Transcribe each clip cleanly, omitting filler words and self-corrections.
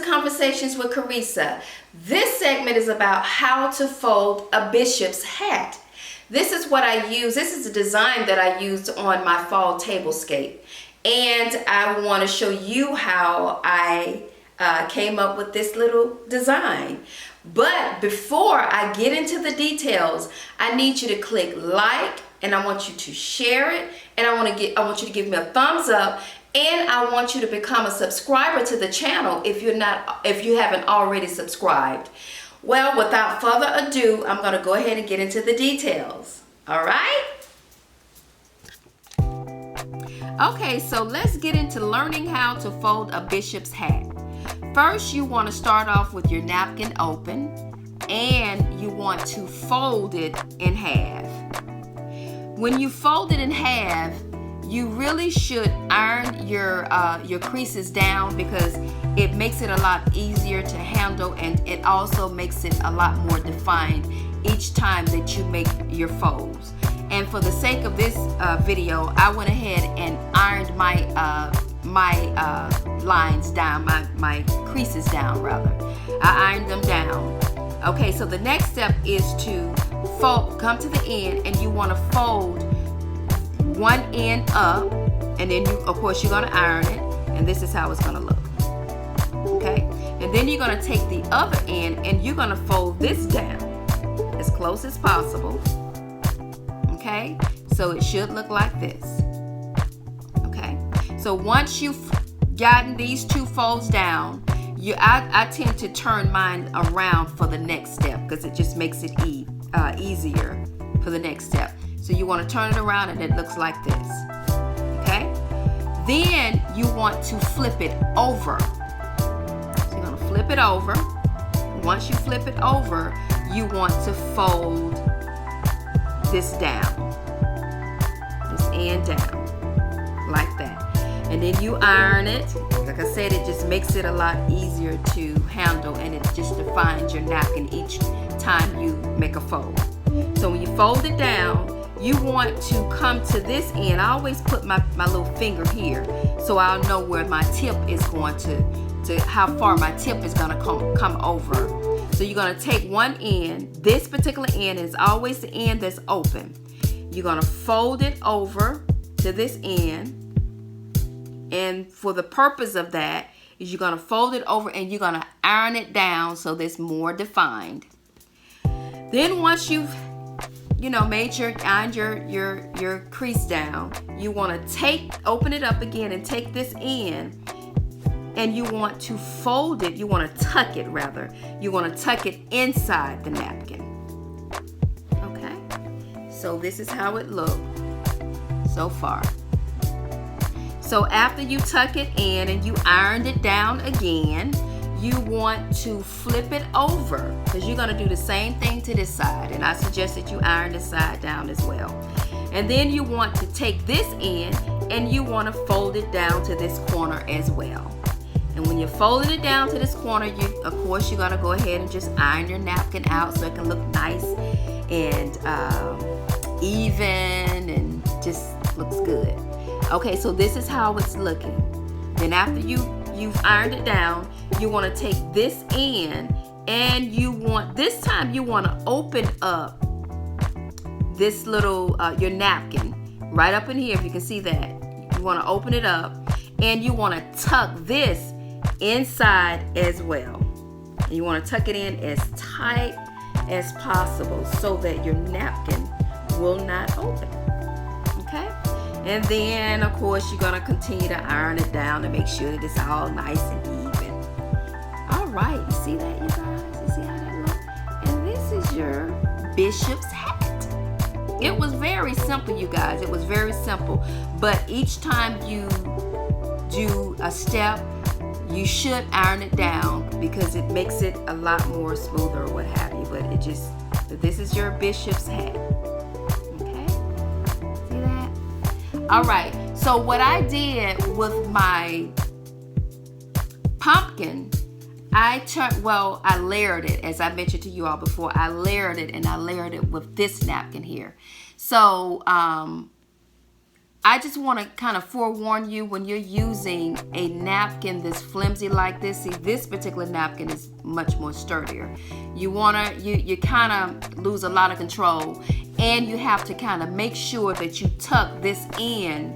Conversations with Carissa. This segment is about how to fold a bishop's hat. This is what I use. This is a design that I used on my fall tablescape. And I want to show you how I came up with this little design. But before I get into the details, I need you to click like, and I want you to share it, and I want you to give me a thumbs up, and I want you to become a subscriber to the channel if you haven't already subscribed. Well, without further ado, I'm going to go ahead and get into the details. All right? Okay, so let's get into learning how to fold a bishop's hat. First, you want to start off with your napkin open, and you want to fold it in half. When you fold it in half, you really should iron your creases down, because it makes it a lot easier to handle, and it also makes it a lot more defined each time that you make your folds. And for the sake of this video, I went ahead and ironed my lines down, my creases down rather. I ironed them down. Okay, so the next step is to come to the end, and you want to fold one end up, and then of course you're going to iron it, and this is how it's going to look. Okay, and then you're going to take the other end, and you're going to fold this down as close as possible. Okay, so it should look like this. Okay, so once you've gotten these two folds down, I tend to turn mine around for the next step, because it just makes it easier for the next step. So you want to turn it around, and it looks like this. Okay, then you want to flip it over. So you're going to flip it over. Once you flip it over, you want to fold this down, this end down, like that. And then you iron it. Like I said, it just makes it a lot easier to handle, and it just defines your napkin each time you make a fold. So when you fold it down, you want to come to this end. I always put my little finger here, so I'll know where my tip is going to how far my tip is going to come over. So you're going to take one end. This particular end is always the end that's open. You're going to fold it over to this end. And for the purpose of that is you're going to fold it over, and you're going to iron it down so that it's more defined. Then once you've ironed your crease down, you want to open it up again and take this end, and you want to fold it. You want to tuck it rather. You want to tuck it inside the napkin. Okay, so this is how it looks so far. So after you tuck it in and you ironed it down again, you want to flip it over, because you're going to do the same thing to this side, and I suggest that you iron this side down as well. And then you want to take this end, and you want to fold it down to this corner as well. And when you're folding it down to this corner, of course you're going to go ahead and just iron your napkin out so it can look nice and even, and just looks good. Okay, so this is how it's looking. Then after you've ironed it down, you want to take this end, and this time you want to open up this little your napkin right up in here. If you can see that, you want to open it up, and you want to tuck this inside as well. And you want to tuck it in as tight as possible so that your napkin will not open. Okay, and then of course you're going to continue to iron it down to make sure that it's all nice and even. All right, you see that, you guys? You see how that looks? And this is your bishop's hat. It was very simple, you guys. It was very simple. But each time you do a step, you should iron it down, because it makes it a lot more smoother or what have you. But this is your bishop's hat. Okay? See that? All right. So what I did with my pumpkin, I layered it, as I mentioned to you all before. I layered it, and I layered it with this napkin here. So I just want to kind of forewarn you when you're using a napkin that's flimsy like this. See, this particular napkin is much more sturdier. You kind of lose a lot of control, and you have to kind of make sure that you tuck this in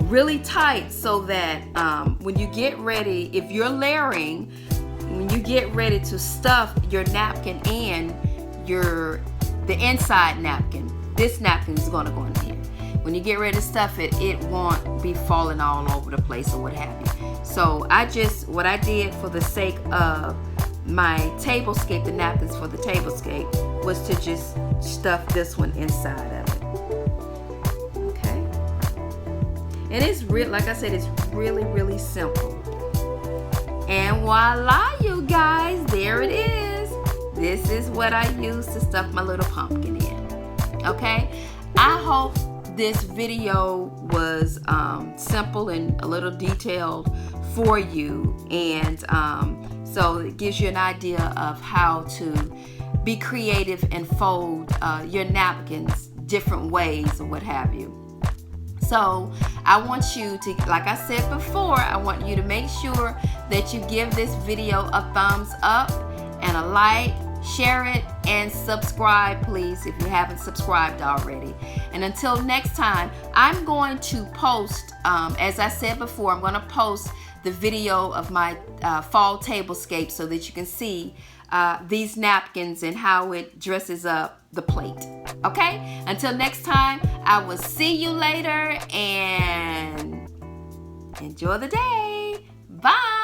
really tight so that when you get ready, if you're layering, when you get ready to stuff your napkin in the inside napkin, this napkin is going to go in here. When you get ready to stuff it, it won't be falling all over the place or what have you. So what I did for the sake of my tablescape, the napkins for the tablescape, was to just stuff this one inside of it. Okay? And it's like I said, it's really, really simple. And voila, you guys, there it is. This is what I use to stuff my little pumpkin in. Okay? I hope this video was simple and a little detailed for you, and so it gives you an idea of how to be creative and fold your napkins different ways or what have you. So I want you to, like I said before, I want you to make sure that you give this video a thumbs up and a like, share it, and subscribe, please, if you haven't subscribed already. And until next time, I'm going to post, as I said before, I'm going to post the video of my fall tablescape so that you can see these napkins and how it dresses up the plate. Okay? Until next time, I will see you later, and enjoy the day. Bye.